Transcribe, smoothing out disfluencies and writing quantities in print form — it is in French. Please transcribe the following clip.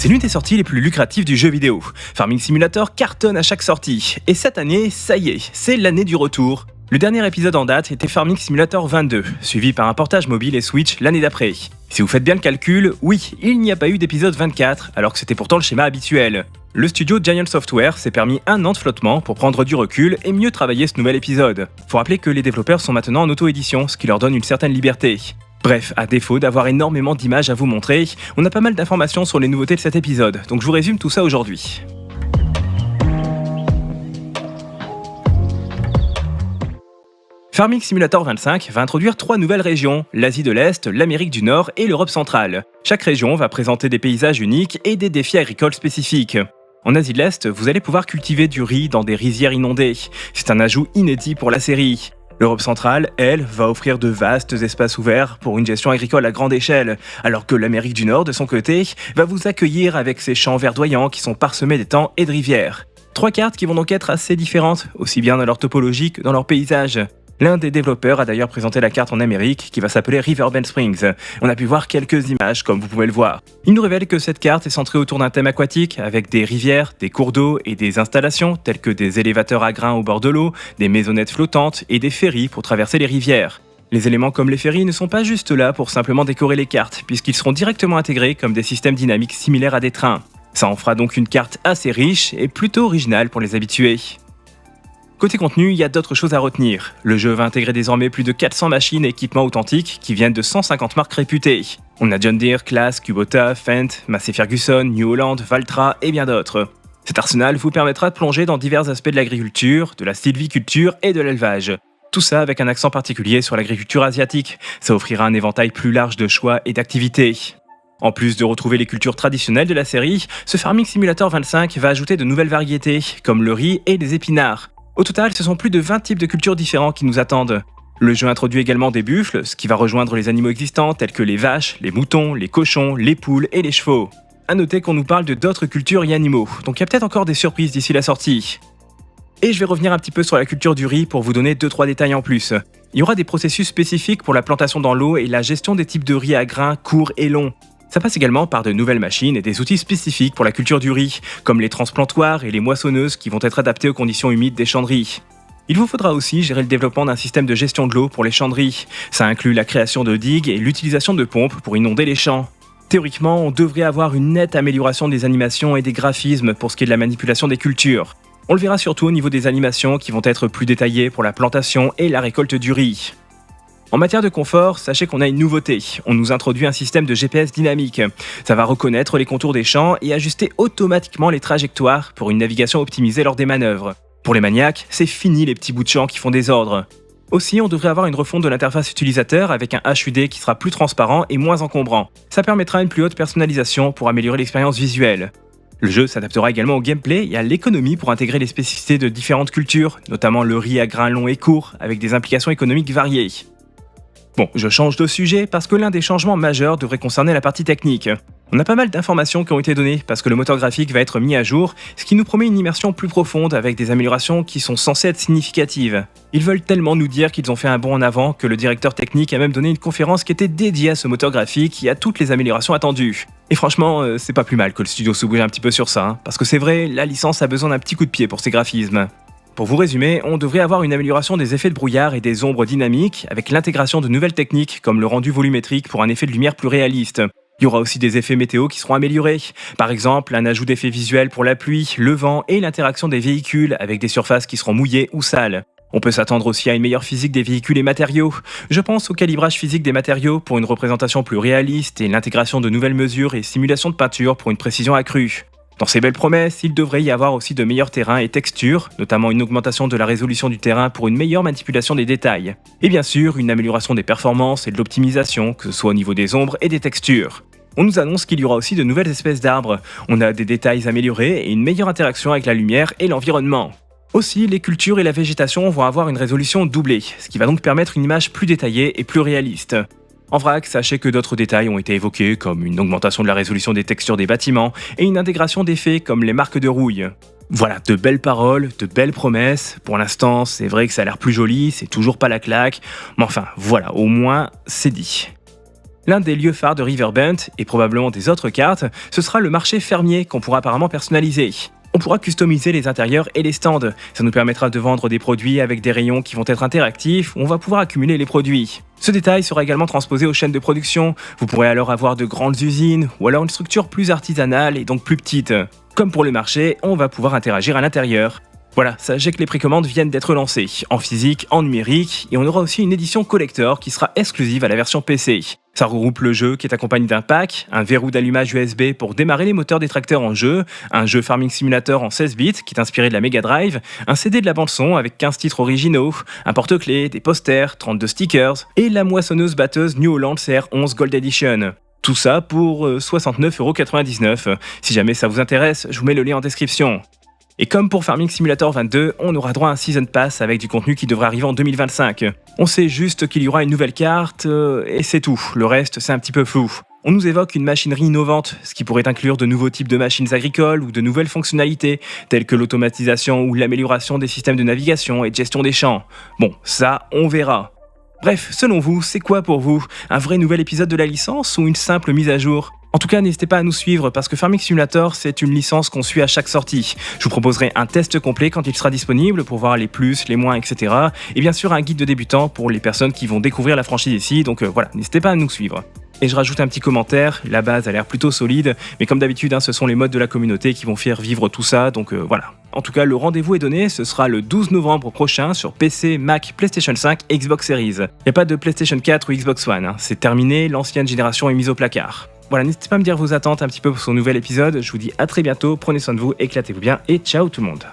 C'est l'une des sorties les plus lucratives du jeu vidéo. Farming Simulator cartonne à chaque sortie. Et cette année, ça y est, c'est l'année du retour. Le dernier épisode en date était Farming Simulator 22, suivi par un portage mobile et Switch l'année d'après. Si vous faites bien le calcul, oui, il n'y a pas eu d'épisode 24, alors que c'était pourtant le schéma habituel. Le studio Giant Software s'est permis un an de flottement pour prendre du recul et mieux travailler ce nouvel épisode. Faut rappeler que les développeurs sont maintenant en auto-édition, ce qui leur donne une certaine liberté. Bref, à défaut d'avoir énormément d'images à vous montrer, on a pas mal d'informations sur les nouveautés de cet épisode, donc je vous résume tout ça aujourd'hui. Farming Simulator 25 va introduire 3 nouvelles régions, l'Asie de l'Est, l'Amérique du Nord et l'Europe centrale. Chaque région va présenter des paysages uniques et des défis agricoles spécifiques. En Asie de l'Est, vous allez pouvoir cultiver du riz dans des rizières inondées. C'est un ajout inédit pour la série. L'Europe centrale, elle, va offrir de vastes espaces ouverts pour une gestion agricole à grande échelle, alors que l'Amérique du Nord, de son côté, va vous accueillir avec ses champs verdoyants qui sont parsemés d'étangs et de rivières. 3 cartes qui vont donc être assez différentes, aussi bien dans leur topologie que dans leur paysage. L'un des développeurs a d'ailleurs présenté la carte en Amérique qui va s'appeler Riverbend Springs. On a pu voir quelques images comme vous pouvez le voir. Il nous révèle que cette carte est centrée autour d'un thème aquatique avec des rivières, des cours d'eau et des installations telles que des élévateurs à grains au bord de l'eau, des maisonnettes flottantes et des ferries pour traverser les rivières. Les éléments comme les ferries ne sont pas juste là pour simplement décorer les cartes puisqu'ils seront directement intégrés comme des systèmes dynamiques similaires à des trains. Ça en fera donc une carte assez riche et plutôt originale pour les habitués. Côté contenu, il y a d'autres choses à retenir. Le jeu va intégrer désormais plus de 400 machines et équipements authentiques qui viennent de 150 marques réputées. On a John Deere, Claas, Kubota, Fendt, Massey Ferguson, New Holland, Valtra et bien d'autres. Cet arsenal vous permettra de plonger dans divers aspects de l'agriculture, de la sylviculture et de l'élevage. Tout ça avec un accent particulier sur l'agriculture asiatique. Ça offrira un éventail plus large de choix et d'activités. En plus de retrouver les cultures traditionnelles de la série, ce Farming Simulator 25 va ajouter de nouvelles variétés, comme le riz et les épinards. Au total, ce sont plus de 20 types de cultures différents qui nous attendent. Le jeu introduit également des buffles, ce qui va rejoindre les animaux existants tels que les vaches, les moutons, les cochons, les poules et les chevaux. A noter qu'on nous parle de d'autres cultures et animaux, donc il y a peut-être encore des surprises d'ici la sortie. Et je vais revenir un petit peu sur la culture du riz pour vous donner 2-3 détails en plus. Il y aura des processus spécifiques pour la plantation dans l'eau et la gestion des types de riz à grains courts et longs. Ça passe également par de nouvelles machines et des outils spécifiques pour la culture du riz, comme les transplantoirs et les moissonneuses qui vont être adaptés aux conditions humides des champs de riz. Il vous faudra aussi gérer le développement d'un système de gestion de l'eau pour les champs de riz. Ça inclut la création de digues et l'utilisation de pompes pour inonder les champs. Théoriquement, on devrait avoir une nette amélioration des animations et des graphismes pour ce qui est de la manipulation des cultures. On le verra surtout au niveau des animations qui vont être plus détaillées pour la plantation et la récolte du riz. En matière de confort, sachez qu'on a une nouveauté. On nous introduit un système de GPS dynamique. Ça va reconnaître les contours des champs et ajuster automatiquement les trajectoires pour une navigation optimisée lors des manœuvres. Pour les maniaques, c'est fini les petits bouts de champ qui font désordre. Aussi, on devrait avoir une refonte de l'interface utilisateur avec un HUD qui sera plus transparent et moins encombrant. Ça permettra une plus haute personnalisation pour améliorer l'expérience visuelle. Le jeu s'adaptera également au gameplay et à l'économie pour intégrer les spécificités de différentes cultures, notamment le riz à grains longs et courts, avec des implications économiques variées. Bon, je change de sujet parce que l'un des changements majeurs devrait concerner la partie technique. On a pas mal d'informations qui ont été données parce que le moteur graphique va être mis à jour, ce qui nous promet une immersion plus profonde avec des améliorations qui sont censées être significatives. Ils veulent tellement nous dire qu'ils ont fait un bond en avant que le directeur technique a même donné une conférence qui était dédiée à ce moteur graphique et à toutes les améliorations attendues. Et franchement, c'est pas plus mal que le studio se bouge un petit peu sur ça, parce que c'est vrai, la licence a besoin d'un petit coup de pied pour ses graphismes. Pour vous résumer, on devrait avoir une amélioration des effets de brouillard et des ombres dynamiques avec l'intégration de nouvelles techniques comme le rendu volumétrique pour un effet de lumière plus réaliste. Il y aura aussi des effets météo qui seront améliorés. Par exemple, un ajout d'effets visuels pour la pluie, le vent et l'interaction des véhicules avec des surfaces qui seront mouillées ou sales. On peut s'attendre aussi à une meilleure physique des véhicules et matériaux. Je pense au calibrage physique des matériaux pour une représentation plus réaliste et l'intégration de nouvelles mesures et simulations de peinture pour une précision accrue. Dans ces belles promesses, il devrait y avoir aussi de meilleurs terrains et textures, notamment une augmentation de la résolution du terrain pour une meilleure manipulation des détails. Et bien sûr, une amélioration des performances et de l'optimisation, que ce soit au niveau des ombres et des textures. On nous annonce qu'il y aura aussi de nouvelles espèces d'arbres. On a des détails améliorés et une meilleure interaction avec la lumière et l'environnement. Aussi, les cultures et la végétation vont avoir une résolution doublée, ce qui va donc permettre une image plus détaillée et plus réaliste. En vrac, sachez que d'autres détails ont été évoqués, comme une augmentation de la résolution des textures des bâtiments et une intégration d'effets comme les marques de rouille. Voilà, de belles paroles, de belles promesses. Pour l'instant, c'est vrai que ça a l'air plus joli, c'est toujours pas la claque, mais enfin, voilà, au moins, c'est dit. L'un des lieux phares de Riverbend, et probablement des autres cartes, ce sera le marché fermier qu'on pourra apparemment personnaliser. On pourra customiser les intérieurs et les stands. Ça nous permettra de vendre des produits avec des rayons qui vont être interactifs, où on va pouvoir accumuler les produits. Ce détail sera également transposé aux chaînes de production. Vous pourrez alors avoir de grandes usines, ou alors une structure plus artisanale et donc plus petite. Comme pour le marché, on va pouvoir interagir à l'intérieur. Voilà, sachez que les précommandes viennent d'être lancées, en physique, en numérique, et on aura aussi une édition collector qui sera exclusive à la version PC. Ça regroupe le jeu qui est accompagné d'un pack, un verrou d'allumage USB pour démarrer les moteurs des tracteurs en jeu, un jeu Farming Simulator en 16 bits qui est inspiré de la Mega Drive, un CD de la bande-son avec 15 titres originaux, un porte-clés, des posters, 32 stickers, et la moissonneuse-batteuse New Holland CR11 Gold Edition. Tout ça pour 69,99€. Si jamais ça vous intéresse, je vous mets le lien en description. Et comme pour Farming Simulator 22, on aura droit à un Season Pass avec du contenu qui devrait arriver en 2025. On sait juste qu'il y aura une nouvelle carte, et c'est tout. Le reste, c'est un petit peu flou. On nous évoque une machinerie innovante, ce qui pourrait inclure de nouveaux types de machines agricoles ou de nouvelles fonctionnalités, telles que l'automatisation ou l'amélioration des systèmes de navigation et de gestion des champs. Bon, ça, on verra. Bref, selon vous, c'est quoi pour vous? Un vrai nouvel épisode de la licence ou une simple mise à jour? En tout cas, n'hésitez pas à nous suivre parce que Farming Simulator, c'est une licence qu'on suit à chaque sortie. Je vous proposerai un test complet quand il sera disponible pour voir les plus, les moins, etc. Et bien sûr, un guide de débutant pour les personnes qui vont découvrir la franchise ici. Donc voilà, n'hésitez pas à nous suivre. Et je rajoute un petit commentaire, la base a l'air plutôt solide, mais comme d'habitude, ce sont les mods de la communauté qui vont faire vivre tout ça, donc voilà. En tout cas, le rendez-vous est donné, ce sera le 12 novembre prochain sur PC, Mac, PlayStation 5 et Xbox Series. Il n'y a pas de PlayStation 4 ou Xbox One, c'est terminé, l'ancienne génération est mise au placard. Voilà, n'hésitez pas à me dire vos attentes un petit peu pour ce nouvel épisode, je vous dis à très bientôt, prenez soin de vous, éclatez-vous bien et ciao tout le monde.